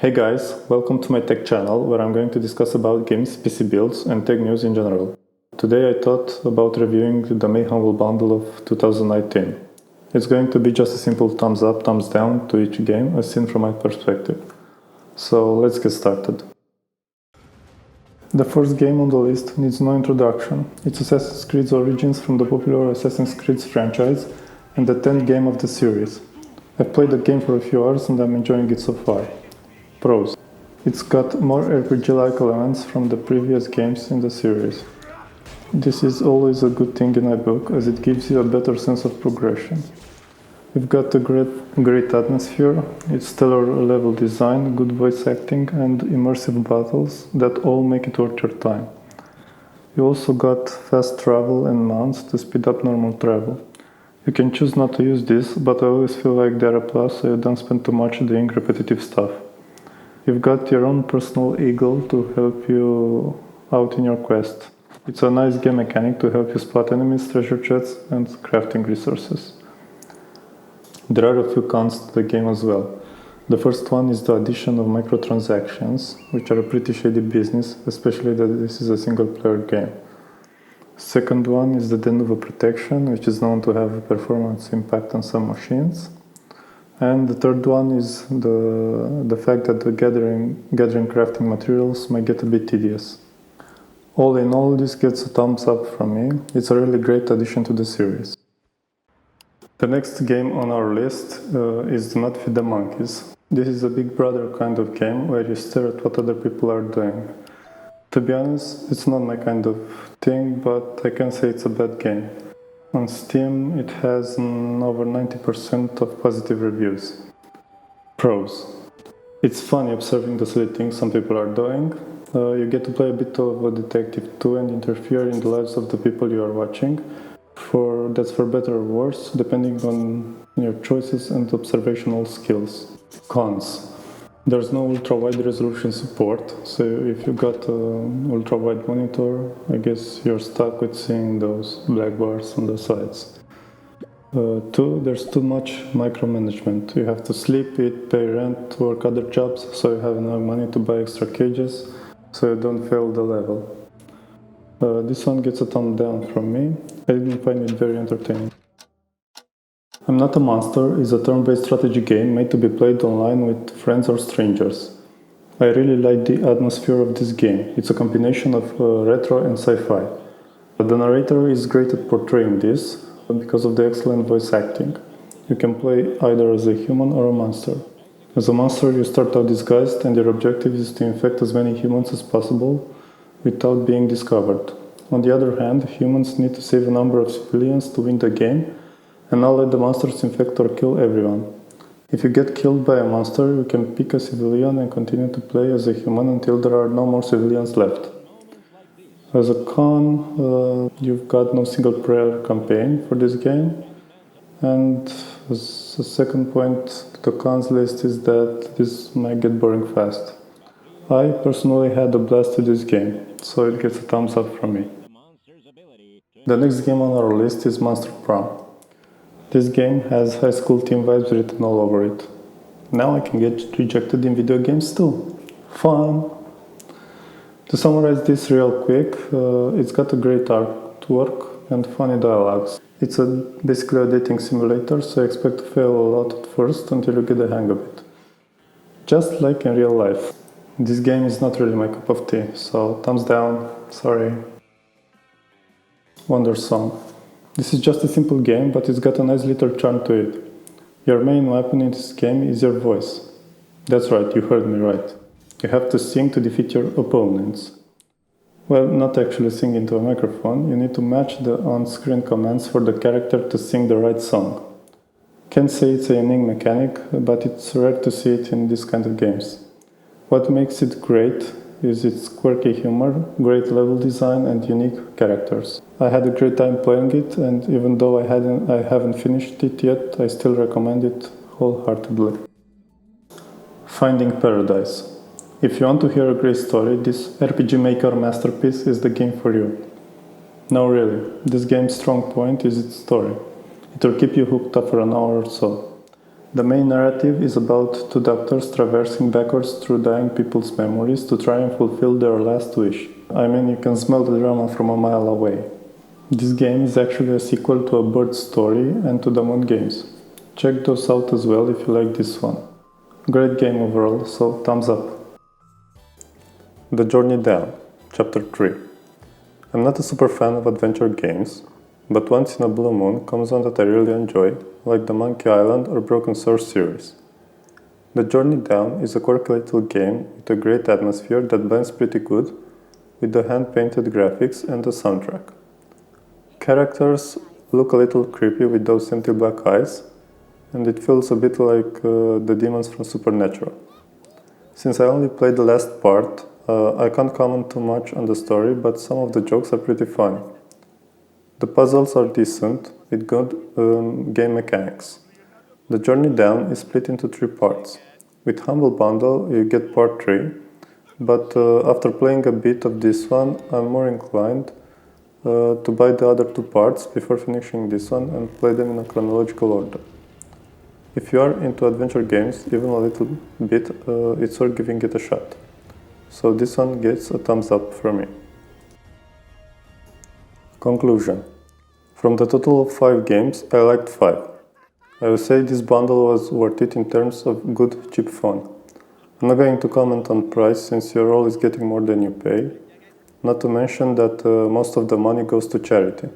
Hey guys, welcome to my tech channel where I'm going to discuss about games, PC builds and tech news in general. Today I thought about reviewing the May Humble Bundle of 2019. It's going to be just a simple thumbs up, thumbs down to each game as seen from my perspective. So let's get started. The first game on the list needs no introduction. It's Assassin's Creed Origins from the popular Assassin's Creed franchise and the 10th game of the series. I've played the game for a few hours and I'm enjoying it so far. Pros. It's got more RPG-like elements from the previous games in the series. This is always a good thing in my book, as it gives you a better sense of progression. You've got a great atmosphere, it's stellar level design, good voice acting and immersive battles that all make it worth your time. You also got fast travel and mounts to speed up normal travel. You can choose not to use this, but I always feel like they're a plus so you don't spend too much doing repetitive stuff. You've got your own personal eagle to help you out in your quest. It's a nice game mechanic to help you spot enemies, treasure chests, and crafting resources. There are a few cons to the game as well. The first one is the addition of microtransactions, which are a pretty shady business, especially that this is a single-player game. Second one is the Denuvo protection, which is known to have a performance impact on some machines. And the third one is the fact that the gathering crafting materials might get a bit tedious. All in all, this gets a thumbs up from me. It's a really great addition to the series. The next game on our list is Do Not Feed the Monkeys. This is a Big Brother kind of game where you stare at what other people are doing. To be honest, it's not my kind of thing, but I can say it's a bad game. On Steam, it has over 90% of positive reviews. Pros. It's funny observing the silly things some people are doing. You get to play a bit of a detective too and interfere in the lives of the people you are watching. That's for better or worse, depending on your choices and observational skills. Cons. There's no ultra-wide resolution support, so if you got an ultra-wide monitor, I guess you're stuck with seeing those black bars on the sides. 2. There's too much micromanagement. You have to sleep, eat, pay rent, work other jobs, so you have enough money to buy extra cages, so you don't fail the level. This one gets a thumb down from me. I didn't find it very entertaining. I'm Not a Monster is a turn-based strategy game made to be played online with friends or strangers. I really like the atmosphere of this game. It's a combination of retro and sci-fi. The narrator is great at portraying this because of the excellent voice acting. You can play either as a human or a monster. As a monster, you start out disguised and your objective is to infect as many humans as possible without being discovered. On the other hand, humans need to save a number of civilians to win the game and not let the monsters infect or kill everyone. If you get killed by a monster, you can pick a civilian and continue to play as a human until there are no more civilians left. As a con, you've got no single player campaign for this game. And as a second point to the cons list is that this might get boring fast. I personally had a blast with this game, so it gets a thumbs up from me. The next game on our list is Monster Prom. This game has high school team vibes written all over it. Now I can get rejected in video games too. Fun! To summarize this real quick, it's got a great artwork and funny dialogues. It's basically a dating simulator, so I expect to fail a lot at first until you get the hang of it. Just like in real life. This game is not really my cup of tea, so thumbs down, sorry. Wonder Song. This is just a simple game, but it's got a nice little charm to it. Your main weapon in this game is your voice. That's right, you heard me right. You have to sing to defeat your opponents. Well, not actually sing into a microphone, you need to match the on-screen commands for the character to sing the right song. Can't say it's a unique mechanic, but it's rare to see it in this kind of games. What makes it great is its quirky humor, great level design and unique characters. I had a great time playing it, and even though I haven't finished it yet, I still recommend it wholeheartedly. Finding Paradise. If you want to hear a great story, this RPG Maker masterpiece is the game for you. No, really, this game's strong point is its story. It will keep you hooked up for an hour or so. The main narrative is about two doctors traversing backwards through dying people's memories to try and fulfill their last wish. I mean, you can smell the drama from a mile away. This game is actually a sequel to A Bird Story and to the Moon games. Check those out as well if you like this one. Great game overall, so thumbs up. The Journey Down, Chapter 3. I'm not a super fan of adventure games, but Once in a Blue Moon comes one that I really enjoy, like the Monkey Island or Broken Sword series. The Journey Down is a quirky little game with a great atmosphere that blends pretty good with the hand-painted graphics and the soundtrack. Characters look a little creepy with those empty black eyes, and it feels a bit like the demons from Supernatural. Since I only played the last part, I can't comment too much on the story, but some of the jokes are pretty funny. The puzzles are decent, with good game mechanics. The Journey Down is split into 3 parts. With Humble Bundle you get part 3, but after playing a bit of this one, I'm more inclined to buy the other 2 parts before finishing this one and play them in a chronological order. If you are into adventure games, even a little bit, it's worth giving it a shot. So this one gets a thumbs up from me. Conclusion. From the total of 5 games, I liked 5. I would say this bundle was worth it in terms of good, cheap fun. I'm not going to comment on price since you're always getting more than you pay, not to mention that most of the money goes to charity.